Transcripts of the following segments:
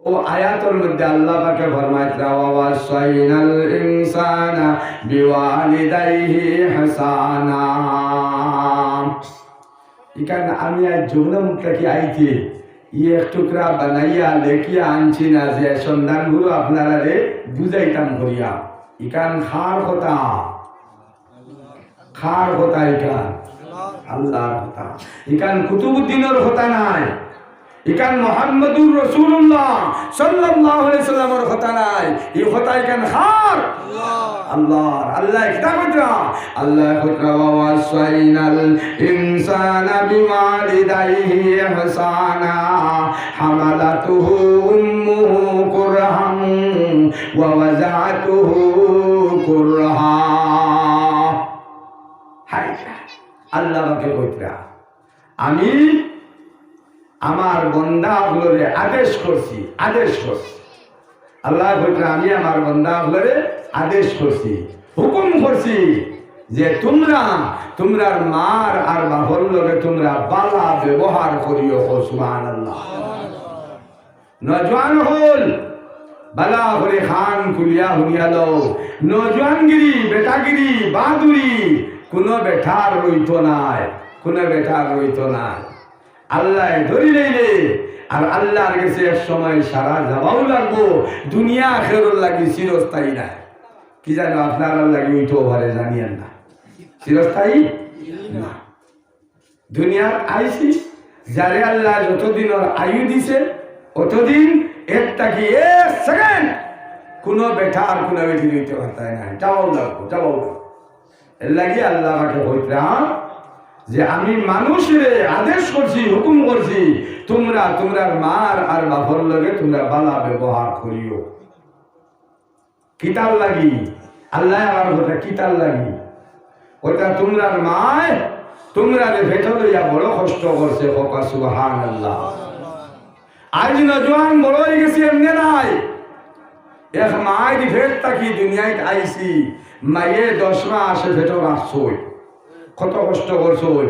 ও আয়াতের মধ্যে আল্লাহ পাকে ফরমাইতরা ওয়াসাইনাল ইনসানা বিওয়ালিদাইহি হাসানা। এখানে আমি আজ যমুনামুখটা কি আইছি এক টুকরা বানাইয়া লেখিয়া আনছি না যে সন্ধানগুলো আপনারা রে বুঝাইতাম করিয়া। ইকান খার কথা ইকান আল্লাহর কথা, ইকান কুতুবুদ্দিনের কথা নাই, ইকান মুহাম্মদুর রাসূলুল্লাহ সাল্লাল্লাহু আলাইহি সাল্লামের কথা নাই। এই কথা ইকান খার আল্লাহর। আল্লাহ কিতা কইরা, আল্লাহ কইরা ওয়াসাইনাল ইনসানা বিওয়ালিদাইহি ইহসানা হামালাতুহু উম্মুহু কুরহান ওয়া ওয়াজাতুহু কুরহা। হাই আল্লাহ পাকে কইরা আমি আমার বান্দাগুলোরে আদেশ করছি। আল্লাহ কইরা আমি আমার বান্দাগুলোরে আদেশ করছি, হুকুম করছি যে তোমরার মার আর বাবার লগে তোমরা বালা ব্যবহার করিও। সুবহানাল্লাহ। নজওয়ান হল বালা করে খান খুলিয়া হুনিয়ালো। নজওয়ানগিরি বেটাগিরি বাহাদুরি কোনো বেটার রইতো নাই। আল্লাহ ধরি লইলে আর আল্লাহর কাছে এক সময় সারা যাবাও লাগবো। দুনিয়া আখিরাত লাগি চিরস্থায়ী না। কি জানো আপনার লাগি ওইতো ভারে জানিয়েন না, চিরস্থায়ী না। দুনিয়ার আইসি যারে আল্লাহ যতদিন ওর আয়ু দিছে অতদিন একটা কি এক সেকেন্ড কোনো বেটা আর কোনো বেটি দিতে পারতাই না। যাবাও লাগবো। এর লাগি আল্লাহ আমাকে হইতাম যে আমি মানুষের আদেশ করছি, হুকুম করছি তোমরার মার আর বাপর লগে তোমরা বালা ব্যবহার করিও। কিতাল লাগি আল্লাহ আমার কথা কিতাল লাগি ওইটা তোমরার মায় তোমরা ভেটো লইয়া বড় কষ্ট করছে। সুবহানাল্লাহ। আজ নজওয়ান বড় হয়ে গেছি এমনি নাই। এক মায়ের ভেট থাকি দুনিয়ায় আইসি, মায়ে 10 মাস ভেটো রাখছই, কত কষ্ট করছই।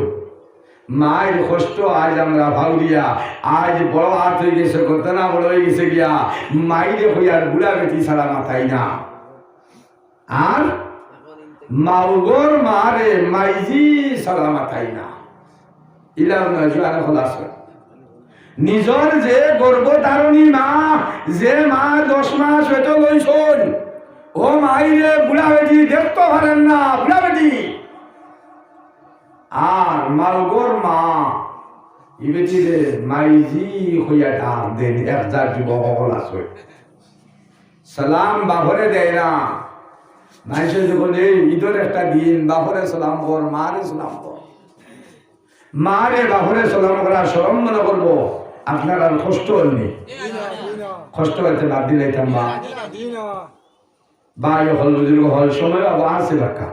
মায়ের কষ্ট আজ আমরা ভাউরিয়া আজ বড় হাত হয়ে গেছে, কত না বড় হয়ে গেছে গিয়া মাইরে হইয়ার বুড়া বেটি ছাড়া মাথায় না। আর মাউগর মারে মাইজি ছাড়া মাথায় না। ইলাম নজওয়ান হল আছে নিজর যে গর্ভধারণী মা, যে মা 10 মাস হয়তো লইছন, ও মাইরে বুড়া বেটি দেখতে পারেন না, বুড়া বেটি। আর মালগর মা ইবেটিরে মাইজি হইয়া ডাক দেন। 1000 যুবক হল আছে সালাম বাপরে দেয় না। মাইসে যখন এই ঈদের একটা দিন বাপরে সালাম কর, মারে সালাম কর। মারে বাপরে সালাম করা শরম মনে করবো। আপনার আর কষ্ট হয়নি, কষ্ট হয়েছে বাদ দিলাইতাম বা হল বুজুর্গ হল সময় আবার আছে বাক্কা।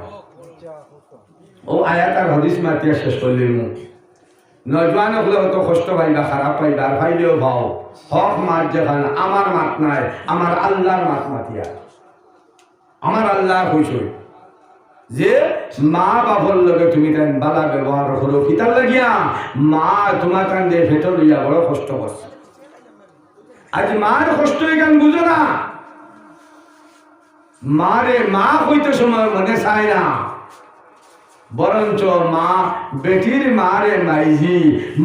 ও আয়াত আর হাদিস মাতিয়া শেষ করলিম। নজওয়ান হলে হয়তো কষ্ট পাইবা, খারাপ পাইবা, আর পাইলেও ভাও হক মাত যেখানে আমার মাত নাই, আমার আল্লাহর মাত মাতিয়া। আমার আল্লাহ কইসই যে মা বাপর লগে তুমি তাই বালা ব্যবহার করো। কিতার লাগিয়া মা তোমার কান্দে ভেতর লইয়া বড় কষ্ট করছে। আজ মার কষ্ট এখান বুঝো না। মারে মা হইতে সময় মনে চায় না, বরঞ্চ মা বেটির মারে মাইজি,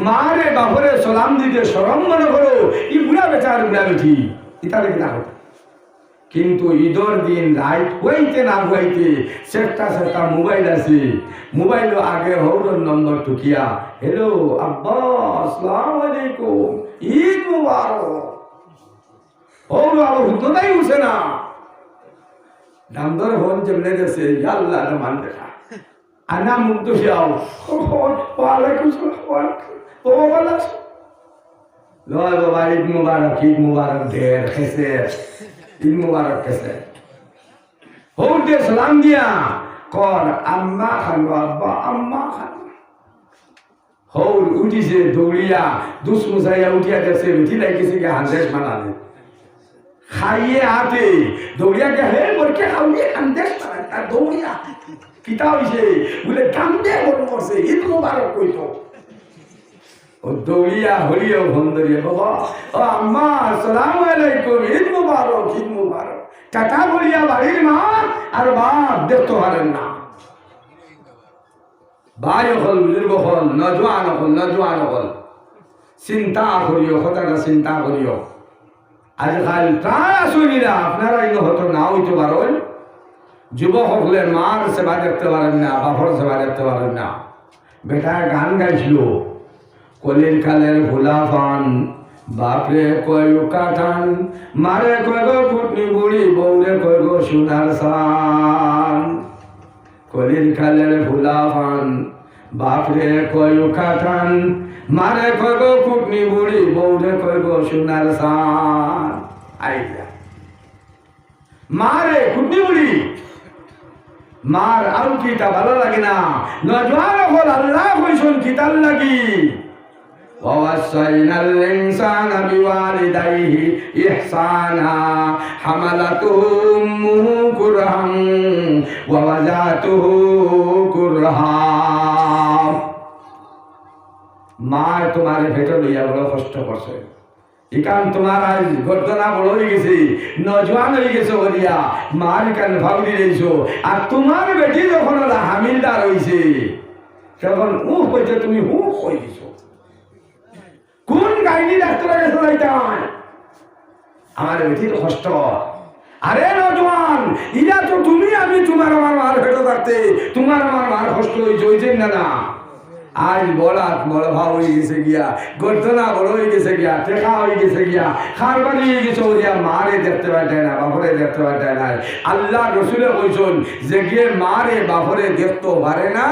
মারে বাপরে সালাম দিতে শরম মনে করো। ই বুড়া বেচার বুড়া বেটি ইতালে কিনা হতো। কিন্তু ঈদের দিন রাইট হইতে না হইতে সেটা মোবাইল আছে, মোবাইল আগে হৌরর নম্বর টুকিয়া, হ্যালো আব্বা আসসালামু আলাইকুম, ঈদ মুবারক। হৌর আবার হুতোটাই উঠছে না। দামদর হন যেমনে গেছে আল্লাহ মান দেখা আনা মুগ্ধ যাও। ওয়ালাইকুম সালাম। ও ভালো আছো? লয় বাবা ঈদ মুবারক ঢের খেছে, ঈদ মুবারক খেছে। হৌর দিয়ে সালাম দিয়া কর আম্মা খান, আব্বা আম্মা খান। হৌর উঠিছে দৌড়িয়া দুস মুসাইয়া উঠিয়া গেছে, উঠি লাগিছে গিয়ে হান্দেশ বানালে খাইয়ে হাতে দৌড়িয়া গে হে বলকে খাওয়াই হান্দেশ বানায়। তার দৌড়িয়া কিতা হইছে বলে কান্দে মন করছে ঈদ মুবারক কইতো। ও ও দৌড়িয়া হরিয়া ফোন ধরিয়া বাবা ও আম্মা আসসালামু আলাইকুম ঈদ মুবারক ঈদ মুবারক টাটা বলিয়া বাড়ির মা আর বাপ দেখতে পারেন না ভাই হল বুজুর্গ হল নজওয়ান হল চিন্তা করিও কথাটা চিন্তা করিও আজকাল প্রায় শুনিরা আপনারা ইনো হতো না হইতে পারেন যুবক হলে মার সেবা দেখতে পারেন না বাপর সেবা দেখতে পারেন না বেটা গান গাইছিল কলির কালের ভোলা পান বাপরে কয় কাটান মারে কয় গো পুটনি বুড়ি বৌরে কয় গো সোনার সান কলির কালের ভোলা পান বাপরে কয় কাটান মারে কয় গো পুটনি বুড়ি বৌরে কয় গো সোনার সান আইয়া মারে পুটনি বুড়ি মার আর কিটা ভালো লাগে না নজওয়ান হল আল্লাহ কইছেন কিতাল লাগি ووصينا الإنسان بوالديه إحسانا حملته أمه كرها ووضعته كرها মা তোমার ভেতর লইয়া বড় কষ্ট করছে ইকান তোমার আজ গর্দনা বড় হয়ে গেছে নজওয়ান হয়ে গেছে বলিয়া মার ইকান ভাব দিয়েছো আর তোমার বেটি যখন হামিলদার হয়েছে তখন হইতে তুমি হয়ে দিছো কোন কাহিনী ডাক্তারের কাছে যাইতাম আমার বেটির কষ্ট আরে নজওয়ান ইরা তো তুমি আমি তোমার আমার মার ভেতর থাকতে তোমার আমার মার কষ্ট হয়েছে না আজ বলাত বড় ভাব হয়ে গেছে গিয়া গর্দনা বড় হয়ে গেছে গিয়া টেকা হয়ে গেছে গিয়া খারবানি হয়ে গেছে ওরিয়া মারে দেখতে পাঠায় না বাপরে দেখতে পাঠায় না আল্লাহ রসুলে কইছেন যে গিয়ে মারে বাপরে দেখতে পারে না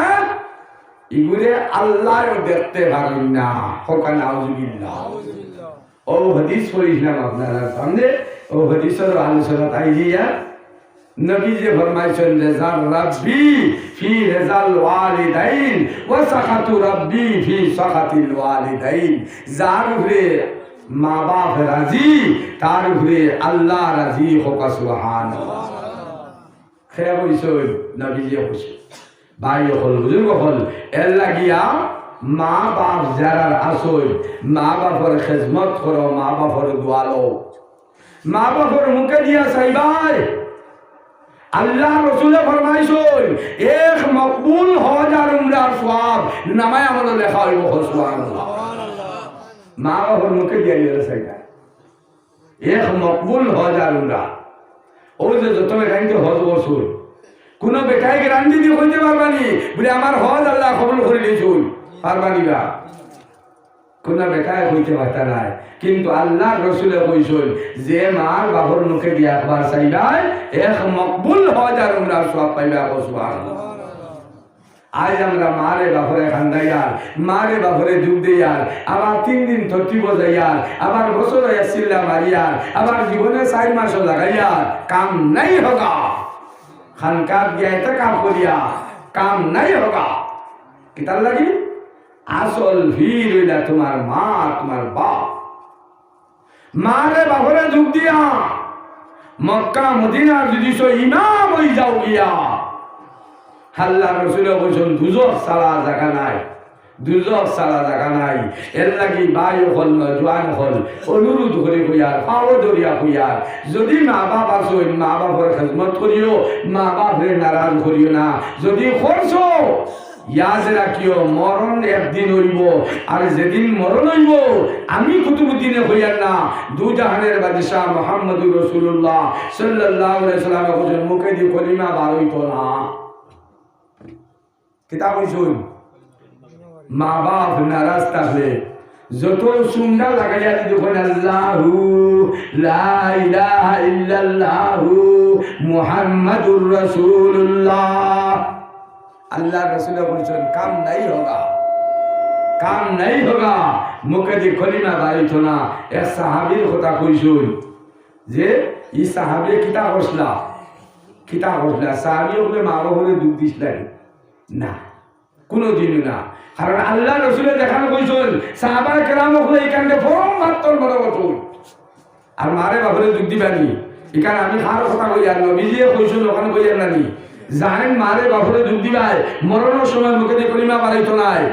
ইগুরে আল্লাহ দেখতে পারেন না হকান আউযুবিল্লাহ ও হাদিস পড়িলাম আপনারা সামনে ও হাদিসের আলোচনা তাই দিয়া নবী যে ফরমাইছেন রেজাল রাব্বি ফি রেজাল ওয়ালিদাইন ওয়া সাখাতু রাব্বি ফি সাখাতিল ওয়ালিদাইন যার উপরে মা বাপ রাজি তার উপরে আল্লাহ রাজি হোক সুবহানাল্লাহ খেয়া বলছেন নবী যে খুশি ভাই হল বুজুর্গ হল এর লাগিয়া মা বাপ যারা আসল মা বাপর খেজমত করো মা বাপর দোয়ালো মা বাপর মুখে দিয়া চাইবাই আল্লাহ রসুলে ফরমাইছেন এক মকবুল হজ আর উমরার সওয়াব নামায় আমল লেখা হইব সুবহানাল্লাহ মা বাপর মুখে দিয়া চাইবা এক মকবুল হজ আর উমরা ওই যে যত বেটাইতে হজ বসুন কোন বেটাইকে রান্দি দিয়ে কইতে পারবানি বলে আমার হজ আল্লাহ কবুল করে দিয়েছুন পারবানি বা কোন বেটায় কইতে পারতা নাই কিন্তু আল্লাহ রসুলে কইছেন যে মার বাপর মুখে দিয়া একবার চাইবাই এক মকবুল হজ আর উমরার সওয়াব পাইবা সুবহানাল্লাহ আজ আমরা মারে বাপরে খান্দাইয়ার মারে বাপরে ডুব দিয়ার আবার 3 দিন ধরতি বজাইয়ার আবার বছর চিল্লা মারিয়ার আবার জীবনে 4 মাস লাগাইয়ার কাম নাই হোগা খানকার গিয়া এটা কাম করিয়া কাম নাই হোগা কিতার লাগি আসল ভিড় হইলা তোমার মা তোমার বাপ মারে বাপরে ডুব দিয়া মক্কা মদিনার যদি ইমাম হই যাও গিয়া আল্লাহ রসুল বলছেন দুজক সালা জায়গা নাই দুজক সালা জায়গা নাই এর লাগি ভাই হল জোয়ান হল অনুরোধ করে কইয়ার পাও ধরিয়া কইয়ার যদি মা বাপ আসুন মা বাপের খেজমত করিও মা বাপের নারাজ করিও না যদি করছো ইয়াজ রাখিও মরণ একদিন হইব আর যেদিন মরণ হইব আমি কুতুবুদ্দিনে হইয়ার না দু জাহানের বাদশাহ মুহাম্মদুর রাসূলুল্লাহ সাল্লাল্লাহু আলাইহি ওয়াসাল্লাম বলেন মুখে দি কলিমা বার হইতো না কিতাব হইছুন মা বাপ নারাজ থাকলে যত সুন্দর লাগাইয়া দিতে কোন আল্লাহু লা ইলাহা ইল্লাল্লাহু মুহাম্মাদুর রাসূলুল্লাহ আল্লাহ রাসূল বলেছেন কাম নাই হোগা মুখে দি কলিমা বাড়িত না এক সাহাবীর কথা কইছুন যে এই সাহাবী কিতাব হসলা সাহাবী বলে মা বাপরে দুঃখ দিস না কোনদিনও না কারণ আল্লাহ রসুলের দেখানো কইছেন সাহাবা কেরাম হলে এখানে ফরম মাত্র বড় বছর আর মারে বাপরে দুঃখ দিবানি এখানে আমি কারো কথা কই আর নবীজিয়ে কইছেন ওখানে কই আর নানি জানেন মারে বাপরে দুঃখ দিবাই মরণের সময় মুখে দিয়ে কলিমা বাড়াইতো নাই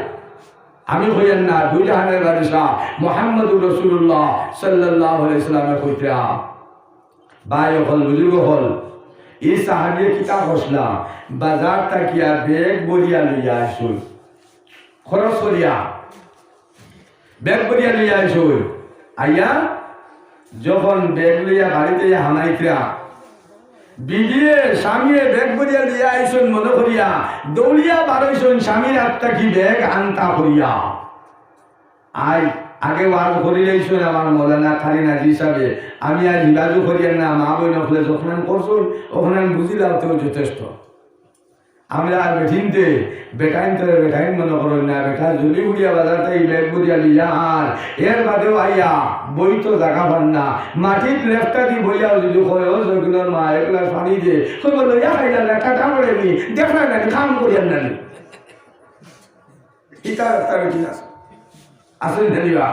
আমি হইয়েন না দুই জাহানের বাদশাহ মুহাম্মদুর রাসূলুল্লাহ সাল্লাল্লাহু আলাইহি সাল্লামের কইতরা ভাই হল বুজুর্গ হল এই সাহাবী কিতাব হসলা বাজার তাকিয়া বেগ বরিয়া লইয়া আসুন খরচ করিয়া বেগ বরিয়া লইয়া আসুন আইয়া যখন বেগ লইয়া বাড়িতে হামাইতরা বিডিয়ে স্বামীয়ে বেগ বরিয়া লইয়া আইসুন মনে করিয়া দৌড়িয়া বারইসুন স্বামীর আত্মা কি বেগ আনতা করিয়া আই আগে ওয়াজ করি যাইছুন আমার মৌলানা খালি নাজি হিসাবে আমি আর হিবাজু করিয়ার না মা বই নকলে যখন করছুন ওখানে আমি বুঝিলাম তো যথেষ্ট আমরা আর বেঠিনতে বেটাইন তো বেটাইন মনে করুন না বেটা জলি উড়িয়া বাজারতে এই বেগ বুড়িয়া লিয়া আর এর বাদেও আইয়া বই তো জাগা পান না মাটির লেফটা দি বইয়াও যদি কয় ও জগুনের মা এগুলা পানি দিয়ে কই বললো ইয়া খাইলা না কাটা পড়ে নি দেখা না খাম করিয়ার না ইটা একটা বেঠিন আছে আসল ধরিবা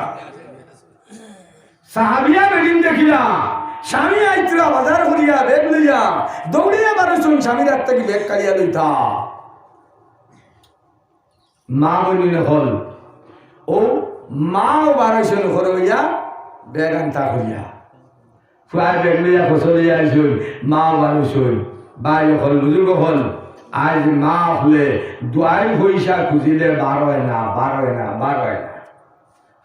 সাহাবিয়া বেদিন দেখিলা স্বামী আইতরা বাজার করিয়া বেগ লইয়া দৌড়িয়া বারছুন স্বামীর হাত থেকে বেগ কালিয়া লইতা মা বলিনে হল ও মাও বারছুন ঘরে হইয়া বেগ আনতা করিয়া ফুয়ার বেগ লইয়া ফসলিয়া আইসুন মাও বারছুন বাই হল বুজুর্গ হল আজ মা হলে দুয়াই পয়সা খুঁজিলে বারোয় না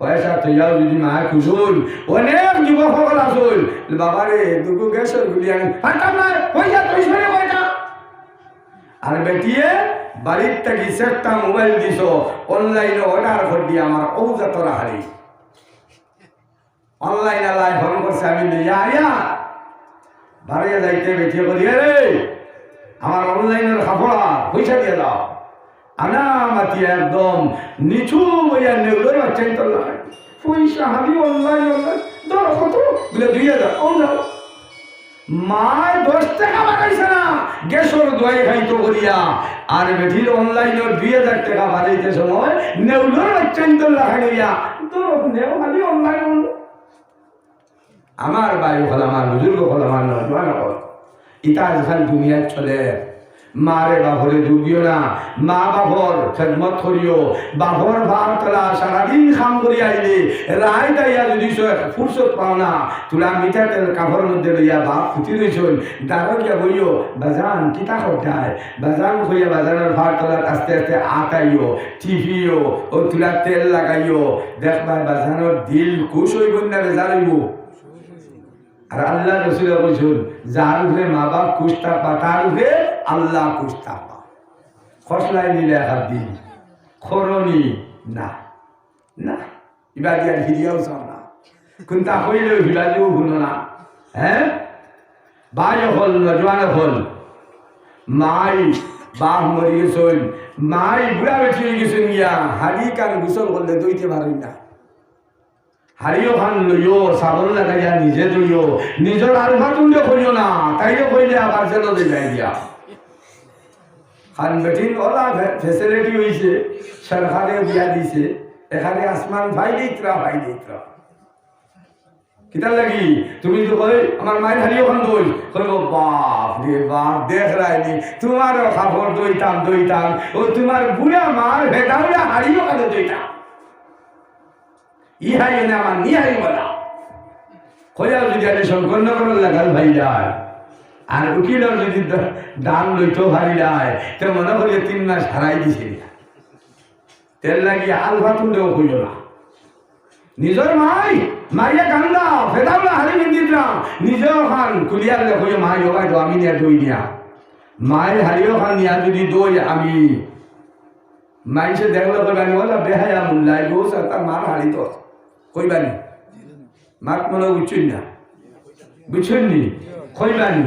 পয়সা তৈয়াও যদি মায় খুঁজুন অনেক যুবক সকল আসুন বাবারে দুগু গেছর গুলি আমি পারতাম না পয়সা তৈরি কয়টা আর বেটিয়ে বাড়ির থেকে একটা মোবাইল দিছ অনলাইনে অর্ডার করে দিয়ে আমার ঔজাতরা হারি অনলাইন আলাই ফোন করছে আমি লিয়া আয়া বাড়িয়ে যাইতে বেটিয়ে করি রে আমার অনলাইনের খাপড়া পয়সা দিয়ে দাও আনা মাতি একদম নিচু বইয়া নেউলের বাচ্চাই তো লাগাই পয়সা হাবি অনলাইন ধর কত বলে 2000 অনলাইন মায় 10 টাকা বাড়াইছে না গ্যাসর দোয়াই খাইতো করিয়া আর বেঠির অনলাইনের 2000 টাকা বাড়াইতে সময় নেউলের বাচ্চাই তো লাগাইয়া ধর নেও হাবি অনলাইন আমার বায়ু হল আমার বুজুর্গ হল আমার নজওয়ান হল ইটা আজকাল দুনিয়া চলে মারে বাপরে দুর্গিও না মা বাপর খেদমত করিও বাপর ভাত তোলা সারাদিন খাম করি আইলে রায় দাইয়া যদি ফুরসত পাও না তোলা মিঠা তেল কাপড়ের মধ্যে লইয়া বাপ ফুটি রইছন দাঁড়ো গিয়া বইও বাজান কিতা করতায় বাজান হইয়া বাজারের ভাত তোলার আস্তে আস্তে আটাইও টিফিও ও তোলা তেল লাগাইও দেখবা বাজানোর দিল খুশ হইব না বেজার হইব আর আল্লাহ রসুল বলছেন যার উপরে মা বাপ খুশ থাকবা তার উপরে আল্লাহ খুশ থাকবা খসলাই নিলে এক দিন খরণি না না এবার দিয়ে হিরিয়াও চাও না কিন্তু হইলেও হিলালেও ভুলো না হ্যাঁ বাই হল নজওয়ান হল মাই বাপ মরি গেছেন মাই বুড়া বেঠি গেছেন ইয়া হাড়ি কান গুসল করলে দইতে পারেন না হারিও খান লইও সাবল লাগাইয়া নিজে দইও নিজের আলফা তুলে করিও না তাইও কইলে আবার যেন যাই দিয়া খান বেঠিন ওলা ফেসিলিটি হয়েছে সরকারে দিয়া দিছে এখানে আসমান ভাই দিতরা কিতার লাগি তুমি তো কই আমার মায়ের হারিও খান দই কইব বাপ রে বাপ দেখ রাইনি তোমার খাবার দইতাম ও তোমার বুড়া মার ভেদাউলা হারিও খান দইতাম ইহাই এনে আমার নিহাই বলা কইয়াও যদি আগে সম্পন্ন করার লাগাল ভাই যায় আর উকিলের যদি দাম লইতো ভারি যায় তো মনে করি 3 মাস হারাই দিছে তেল লাগিয়ে আলফা তুলেও কইল না নিজের মাইয়া কান্দা ফেদাউলা হারি মিন্দিলাম নিজেও খান কুলিয়ার কইও মাই ওবাই তো আমি নিয়ে দই নিয়া মায়ের হারিও খান নিয়া যদি দই আমি মাইসে দেখলো কইবানি বলা বেহায়া মুল্লাই গো তার মার হারি তো কইবানি মাত মনে বুঝছেন নি কইবানি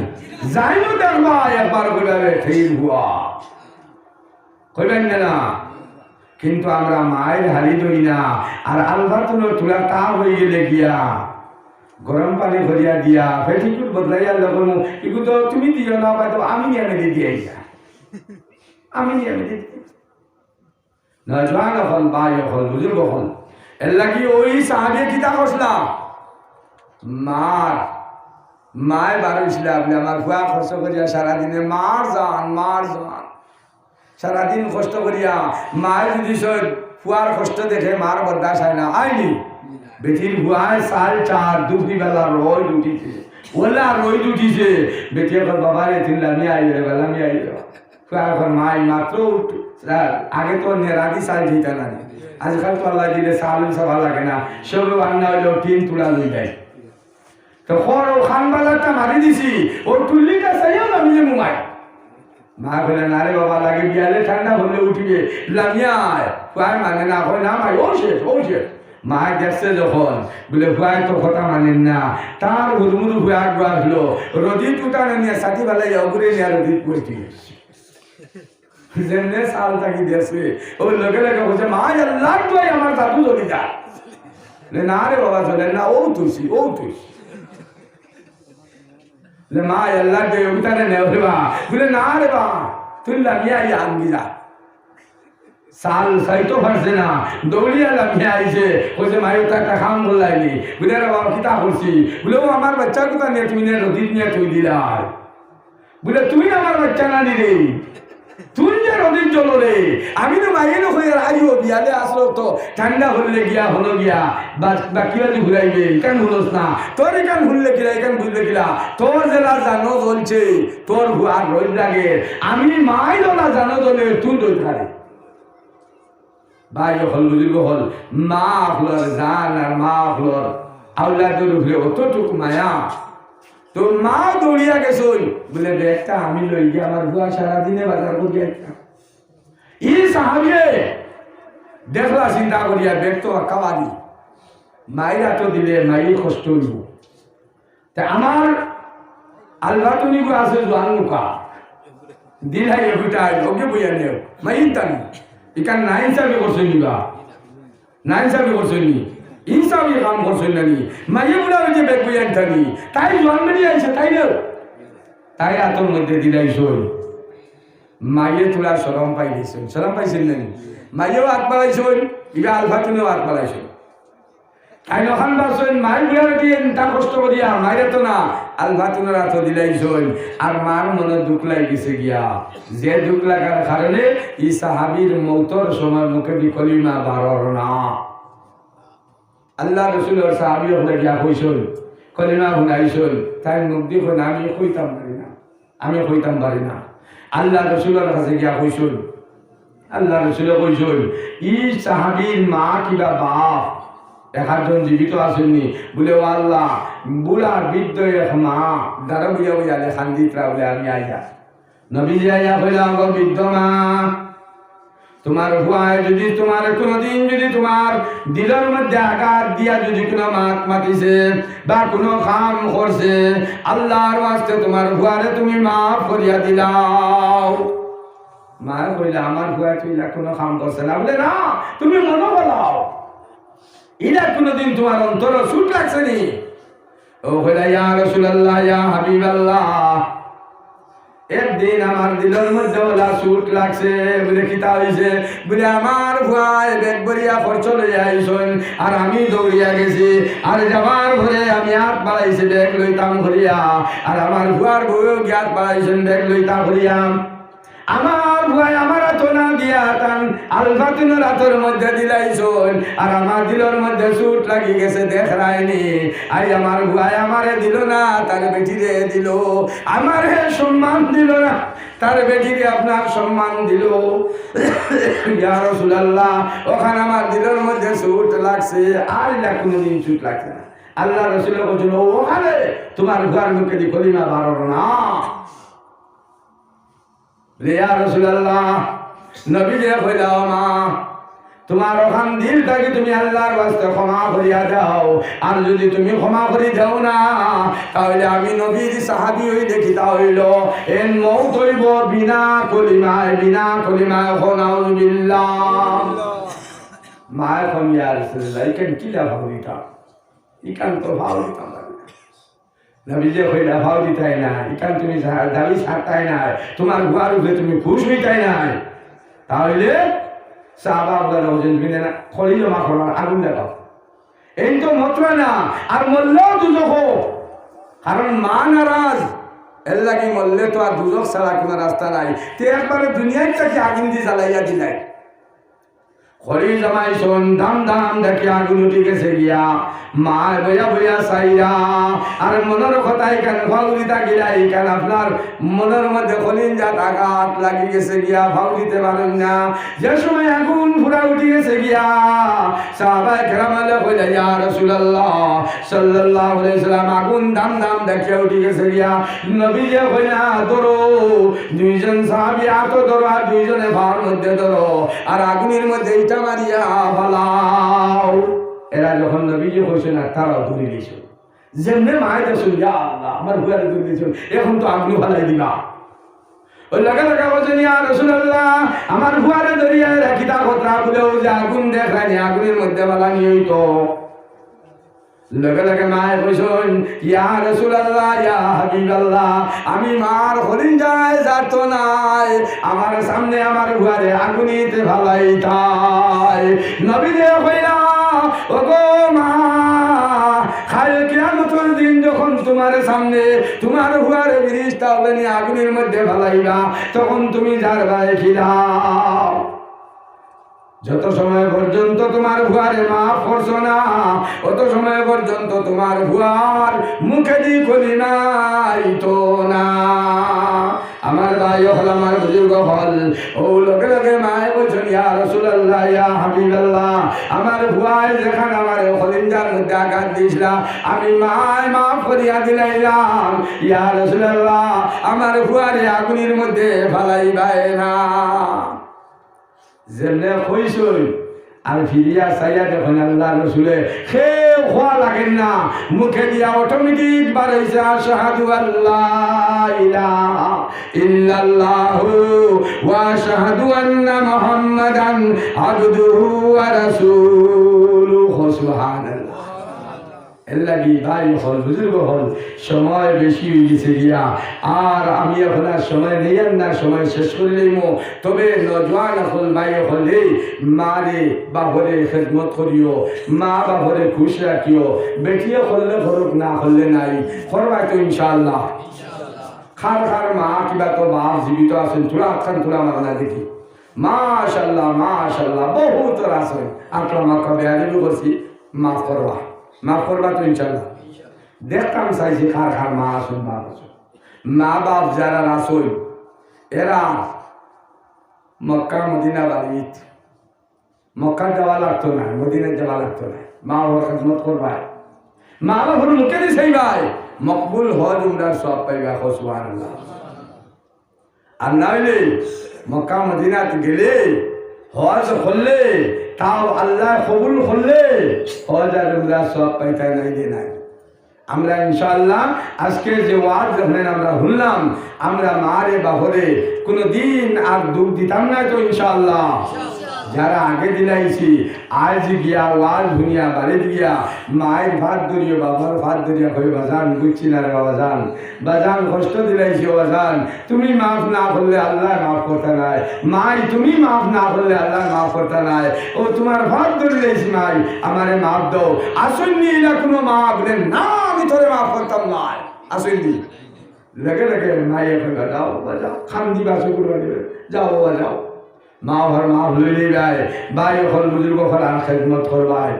যাইও দেখবা একবার কইবাবে ঠিক হুয়া কইবেন না কিন্তু আমরা মায়ের হারি দই না আর আলফা তুলা তা হয়ে গেলে গিয়া গরম পানি ভরিয়া দিয়া ফেটিকুট বদলাইয়া লগন ইগু তো তুমি দিও না পাই তো আমি নিয়ে মেরে দিয়াইয়া আমি নিয়ে মেরে নজওয়ান হল বাই হল বুজুর্গ হল এর লাগি ওই সাহাবে কিতা করছিলা মায় বারোইছিল আপনি আমার ভুয়া খরচ করিয়া সারাদিনে মার যান সারাদিন কষ্ট করিয়া মায়ের যদি ফুয়ার কষ্ট দেখে মার বরদাস হয় না, আইনি বেটির ভুয়ায় 4:30 দুপুরবেলা রোদ উঠিছে, ওলা রোদ উঠিছে। বেটি এখন বাবা রে তুই লামি আইলে লামি আইল। ফুয়া এখন মাই মাত্র আগে তো নেরাদি চাল দিতে না, আজকাল তো আল্লাহ দিলে চাল সভা লাগে না, সব রান্না হইলেও 3 তুলা লই যায়। তো খর ও খানবালাটা মারি দিছি, ও টুল্লিটা চাইও আমি যে মুমাই। মা বলে না রে বাবা লাগে বিয়ালে ঠান্ডা হলে উঠিবে লামিয়ায়। ফুয়াই মানে না, হয় না মাই ও শেষ ও শেষ। মা দেখছে যখন বলে ফুয়াই তো কথা মানেন না, তার হুড়মুড়ু ফুয়া আসলো, রদি টুটানে নিয়ে সাথী বেলায় অগুরে নিয়ে রদি পড়ছি যেমনে সাল থাকি দিয়েছে। ওই লোকে লোকে বলছে মা আল্লাহ তো আমার দাদু চলি যা। না রে বাবা চলে না, ও তুলছি ও তুলছি মা আল্লাহ উঠানে নেবে বা বলে না রে বা তুই লামিয়া আনবি যা। সাল সাইতো পারছে না, দৌড়িয়া লামিয়া আইছে, বলছে মায়ু তো একটা খাম বললাইনি। বলে রে বাবা কিতা করছি? বলে ও আমার বাচ্চা কোথা নিয়ে তুমি রদিত নিয়ে তুই দিলা। বলে তুই আমার বাচ্চা না নিলে, তুই যে রদিত জল রে, আমি তো মাইনো হয়ে আইও বিয়ালে আসলো তো ঠান্ডা হলে গিয়া হলো গিয়া বাকি বাকি ঘুরাইবে কেন হলোস না, তোর এখান ভুললে কিলা এখান ভুললে কিলা, তোর জেলা জানো চলছে তোর আর রোজ লাগে, আমি মাইলো না জানো চলে তুই রোজ খারে। ভাই হল বুজুর্গ হল, মা হলর জান আর মা হলর আউলাদের উপরে অতটুকু মায়া। তো মা দৌড়িয়া গেছই, বলে ব্যাগটা আমি লই গিয়ে আমার বুয়া সারাদিনে বাজার করি একটা। ই সাহাবিয়ে দেখলা চিন্তা করিয়া ব্যাগ তো কাবাদি মাইরা তো দিলে মাই কষ্ট হইব। তা আমার আলবাটনি গো আছে জোয়ান মুখা দিলাই এগুটাই ওকে বইয়া নেও মাই ইনতানি ইকান না হিসাবে করছেন নিবা, না হিসাবে করছেন নি, হিসাবে কাম করছেন না নি। মাইয়ে বুড়া ওই যে ব্যাগ বইয়া আনতানি, তাই জোয়ান বেরিয়ে আইছে তাই নেও, তাই আতর মধ্যে দিলাইছই। মাইয়ে তোলা সরম পাই দিয়েছেন, সরম পাইছেন না নি? মাইয়েও হাত বাড়াইছই, ইবা আলফাতুনেও হাত বাড়াইছই। তাই নখান বাসন মাই বুড়া দিয়ে তার কষ্ট করিয়া মাইরে তো না আলফাতুনের হাত দিলাইছই। আর মার মনে দুঃখ লাগিছে গিয়া, যে দুঃখ লাগার কারণে ই সাহাবীর মৌতর সময় মুখে দি কলিমা বারর না। আল্লাহ রসুলের সাহাবী হলে গিয়া কইছই কলিমা শুনাইছই, তাই মুখ দিয়ে কই না আমি কইতাম পারি না, আমি কইতাম পারি না। আল্লাহ রসুলের কাছে গিয়া কইছই, আল্লাহ রসুলে কইছই ই সাহাবীর মা কিবা বাপ একজন জীবিত আসেননি। বলে ও আল্লাহ বুড়া বৃদ্ধ এক মা দাঁড়া বুঝা বুঝালে খান্দিতরা বলে আমি আইয়া নবীজি আইয়া বললাম গো বৃদ্ধ মা, তোমার ভুয়ায় যদি তোমার কোনোদিন যদি তোমার দিলের মধ্যে আঘাত দিয়া যদি কোনো মাত মাতিছে বা কোনো কাম করছে, আল্লাহর ওয়াস্তে তোমার ভুয়ারে তুমি মাফ করিয়া দিলাও। মা কইলা আমার ভুয়া তুইলা কোনো কাম করছে না। বলে না তুমি মনে বলাও, ইলা কোনদিন তোমার অন্তর সুট লাগছে নি? ও কইলা ইয়া রাসূলুল্লাহ ইয়া হাবিবাল্লাহ, একদিন আমার দিলের মধ্যে ওলা সুট লাগছে। বলে কিতা হইছে? বলে আমার ভুয়ায় ব্যাগ ভরিয়া খরচ লইয়া আইসন আর আমি দৌড়িয়া গেছি, আর যাবার ঘরে আমি হাত বাড়াইছি ব্যাগ লইতাম ভরিয়া, আর আমার ভুয়ার বউও হাত বাড়াইছেন ব্যাগ লইতা ভরিয়া। আমার ভুয়াই আমার হাত না দিয়া তান আলফাতুনের হাতের মধ্যে দিলাইছন, আর আমার দিলের মধ্যে সুট লাগি গেছে দেখ রায়নি। আই আমার ভুয়াই আমারে দিল না, তার বেটিরে দিল। আমারে সম্মান দিল না, তার বেটিরে আপনার সম্মান দিল। ইয়া রাসূলুল্লাহ ওখানে আমার দিলের মধ্যে সুট লাগছে, আর এটা কোনোদিন সুট লাগছে না। আল্লাহ রাসূল বলেন ওখানে তোমার ভুয়ার মুখে দি কলিমা বারর না। ইয়া রাসূলুল্লাহ নবী যে কইলা মা তোমার ওখান দিল থেকে তুমি আল্লাহর ওয়াস্তে ক্ষমা করিয়া দাও, আর যদি তুমি ক্ষমা করি দাও না তাহলে আমি নবীর সাহাবী হই দেখি হইল এন মউত হইব বিনা কলিমায় নাউযুবিল্লাহ। মা কোন ইয়া রাসূলুল্লাহ ইকেন কিলা ভাবিতা, ইকান তো ভাবিতা নবী যে কইলা ভাও দিতাই না, ইকান তুমি দাবি ছাড়তাই না, তোমার গুয়ার উপরে তুমি খুশ হইতাই না, তাহলে সাহাবা বলে ওজন বিনে না খলি জমা করার আগুন দেখাও। এই তো মাত্র না, আর মরলেও দুজক, কারণ মা নারাজ এর লাগি মরলে তো আর দুজক ছাড়া কোনো রাস্তা নাই। তে একবারে দুনিয়ার থেকে আগুন দিয়ে জ্বালাইয়া দিলাই। খড়ি জমাইছন দাম দাম দেখে আগুন উঠে গেছে গিয়া মা বইয়া বইয়া চাইরা আর মনের কথাই কেন ফাউরিতা গিলাই কেন আপনার মনের মধ্যে খলিন জাত আঘাত লাগি গেছে গিয়া ফাউরিতে পারেন না যে সময় আগুন পুরা উঠে গেছে গিয়া সাহাবায়ে কেরামালে কইলা ইয়া রাসূলুল্লাহ সাল্লাল্লাহু আলাইহি সাল্লাম আগুন দাম দাম দেখে উঠে গেছে গিয়া নবী যে কইলা ধরো দুইজন সাহাবী আত ধরো আর দুইজনে ভার মধ্যে ধরো আর আগুনের মধ্যে ইটা মারিয়া ফালাও এরা যখন নবীজি কইছে না তারাও দূরে গেছে যেমনে মায়ের দেশ ইয়া আল্লাহ আমার বুয়ারে দূরে গেছে এখন তো আগুন ফালাই দিবা ওই লাগা লাগা বলছেন ইয়া রাসূলুল্লাহ আমার বুয়ারে ধরিয়া রাখিতা কথা বলেও যে আগুন দেখায়নি আগুনের মধ্যে ফালানি হইতো লগে লগে মায়ে কইছেন ইয়া রাসূলুল্লাহ ইয়া হাবিবাল্লাহ আমি মার হলিন যায় যাত নাই আমার সামনে আমার ঘরে আগুনিতে ফালাই তাই নবী দে কইলা ওগো মা কাল কিয়ামতের দিন যখন তোমার সামনে তোমার ঘরে ফেরেশতা বলেন আগুনের মধ্যে ফালাইবা তখন তুমি যার গায়ে খিলাও যত সময় পর্যন্ত তোমার ভুয়ারে মাফ করছো না অত সময় পর্যন্ত তোমার ভুয়ার মুখে দি করি নাই তো না আমার ভাই হল আমার বুজুর্গ হল ও লগে লগে মায়ে বলছেন ইয়া রাসূলুল্লাহ ইয়া হাবিবাল্লাহ আমার ভুয়ায় যেখানে আমার খলিঞ্জার মধ্যে আঘাত দিয়েছিল আমি মায় মাফ করিয়া দিলাইলাম ইয়া রাসূলুল্লাহ আমার ভুয়ারে আগুনের মধ্যে ফালাইবাই না যেমনে কইছই আর ফিরিয়া চাইয়া দেখুন আল্লাহ রসুলে খেয়ে খোয়া লাগেন না মুখে দিয়া অটোমেটিক বাড়াইছে আশহাদু আল্লাহ ইলাহা ইল্লাল্লাহু ওয়া আশহাদু আন্না মুহাম্মাদান আবদুহু ওয়া রাসূলুহু সুবহানাল্লাহ এল্লাগি ভাই হল বুজুর্গ হল সময় বেশি হয়ে গেছে গিয়া আর আমি এখন আর সময় নেই না সময় শেষ করলেই তবে নজওয়ান হল ভাই হলে মারে বাবরে খেদমত করিও মা বাবরে খুশ রাখিও বেটিয়ে করলে ঘরক না করলে নাই করবা তো ইনশাআল্লাহ খার খার মা কিবা তো বাপ জীবিত আছেন তোরা আখান তোরা মাগনা দেখি মাশাআল্লাহ বহুত আছেন আপনার মাকে বেয়াদবি করছি মাফ করবা মাফ করবা তো ইনশাআল্লাহ দেখতাম চাইছি খার খার মা আসুন বাপ আসুন মা বাপ যারা আসুন এরা মক্কা মদিনা বাড়িত মক্কা যাওয়া লাগতো না মদিনা যাওয়া লাগতো না মা বাবার খেদমত করবাই মা বাবার মুখে দিয়ে সেই ভাই মকবুল হজ উমরার সব পাইবা সুবহানাল্লাহ আর না হইলে মক্কা মদিনাত গেলে হজ করলে তাও আল্লাহ কবুল করলে হজ আর উমরা সব পাইতে নাইলে নাই আমরা ইনশাআল্লাহ আজকে যে ওয়াজ যখন আমরা শুনলাম আমরা মারে বাহরে কোনো দিন আর দুঃখ দিতাম না তো ইনশাআল্লাহ যারা আগে দিলাইছি আজ গিয়া ওয়াজ দুনিয়া বাড়ি গিয়া মায়ের ভাত ধরিও বাবার ভাত ধরিয়া কই বাজান বুঝছি না রে বাজান বাজান কষ্ট দিলাইছি বাজান তুমি মাফ না করলে আল্লাহ মাফ করতে নাই মাই তুমি মাফ না করলে আল্লাহ মাফ করতে নাই ও তোমার ভাত ধরে লাইছি মাই আমারে মাফ দাও আসুননি না কোনো মাফ বলেন না আমি তোরে মাফ করতাম না আসুননি লগে লগে মাই এখন যাও বাজাও খান দিবা শুকুর দিবে যাও বাজাও মা ঘর মা ভুলে যায় ভাই হল বুজুর্গ হল আর খেদমত করবাই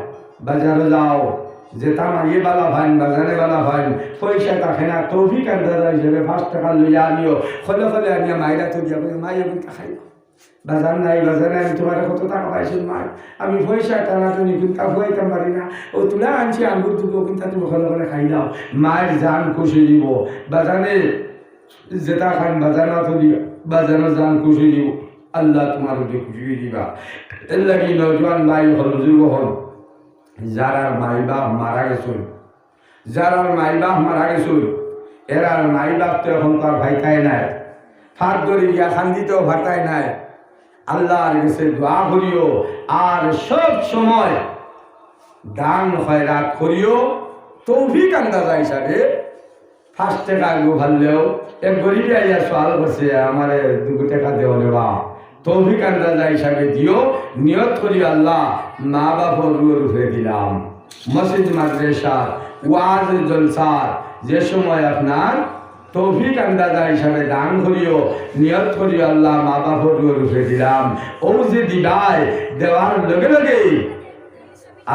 বাজারে যাও যেতাম ইয়ে বালা ভাইন বাজারে বালা ভাইন পয়সা থাকে না তৌফিক আন্দাজা হিসেবে 5 টাকা লইয়া আনিও ফলে ফলে আনিয়া মাইরা তো দিয়া বলে মাই আমি খাই বাজার নাই বাজারে আমি তোমার কত টাকা পাইছি মাই আমি পয়সা টানা তো কিন্তু খাইতাম পারি না ও তুলা আনছি আঙ্গুর দুটো কিন্তু তুমি ফলে ফলে খাই দাও মায়ের জান খুশি দিব বাজারে যেটা খাইন বাজার না তো দিও বাজারে জান খুশি দিব আল্লাহ তোমার খুশি দিবা এর লাগি নজওয়ান ভাই হল বুজুর্গ হল যারা মাই বাপ মারা গেছুন যারা মাই বাপ মারা গেছুন এরা মাই বাপ তো এখন তার ভাইতাই নাই ফাঁক ধরে গিয়া খান্দিতেও ভাতাই নাই আল্লাহর কাছে দোয়া করিও আর সব সময় দান খয়রাত করিও তৌফিক আন্দাজা হিসাবে 5 টাকা গো ভাললেও এক গরিব আইয়া সওয়াল করছে আমারে 2 টাকা দেও রে বা তৌফিক আন্দাজা হিসাবে দিও নিয়ত করি আল্লাহ মা বাবার রূপে দিলাম মসজিদ মাদ্রাসা ওয়াজ জলসা যে সময় আপনার তৌফিক আন্দাজা হিসাবে দান করিও, নিয়ত করিও আল্লাহ মা বাপর রূপে দিলাম। ও যে দিবাই দেওয়ার লগে লগে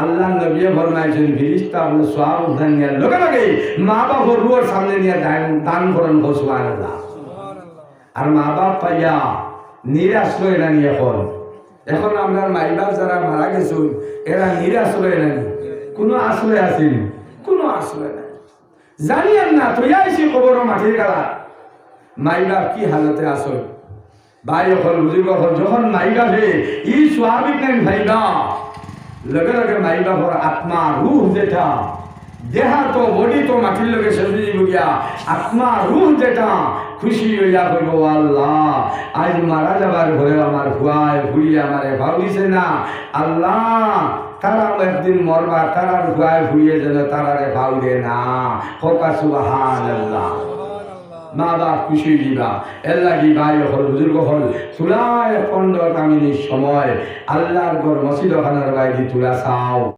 আল্লাহ নবী ফরমাইছেন ফিরিস্তা আপনি সওয়াব উঠান নেওয়ার লগে লগে মা বাপর রূপের সামনে নিয়ে দান করেন সুবহানাল্লাহ। আর মা বাপ পাইয়া নিরাশ হয়ে না নিয়ে এখন আমরা মাইবাপ যারা মারা গেছুন এরা নিরাশ হয়ে না, কোনো আশ্রয় আসেনি, কোনো আশ্রয় নাই। জানি না তুই আইসি খবর মাটির গালা মাইবাপ কি হালতে আসল। ভাই অকল বুঝিব যখন মাইবাপে ই স্বাভাবিক নাই ভাইবা লগে লগে মাইবাপর আত্মা রুহ যেটা দেহা তো বডি তো মাটির লগে সজি গিয়া আত্মা রুহ যেটা খুশি হইয়া কইব আল্লাহ আজ মারা যাবার ঘরে আমার ভুয়ায় ভুড়ি আমারে ভাবিছে না আল্লাহ তারা একদিন মরবা তারার ভুয়ায় ভুড়িয়ে যেন তারারে ভাববে না। হোকা সুবহানাল্লাহ। মা বাপ খুশি দিবা এর লাগি ভাই হল বুজুর্গ হল তুলায় খন্ড কামিনীর সময় আল্লাহর ঘর মসজিদ খানার বাইরে তুলা চাও।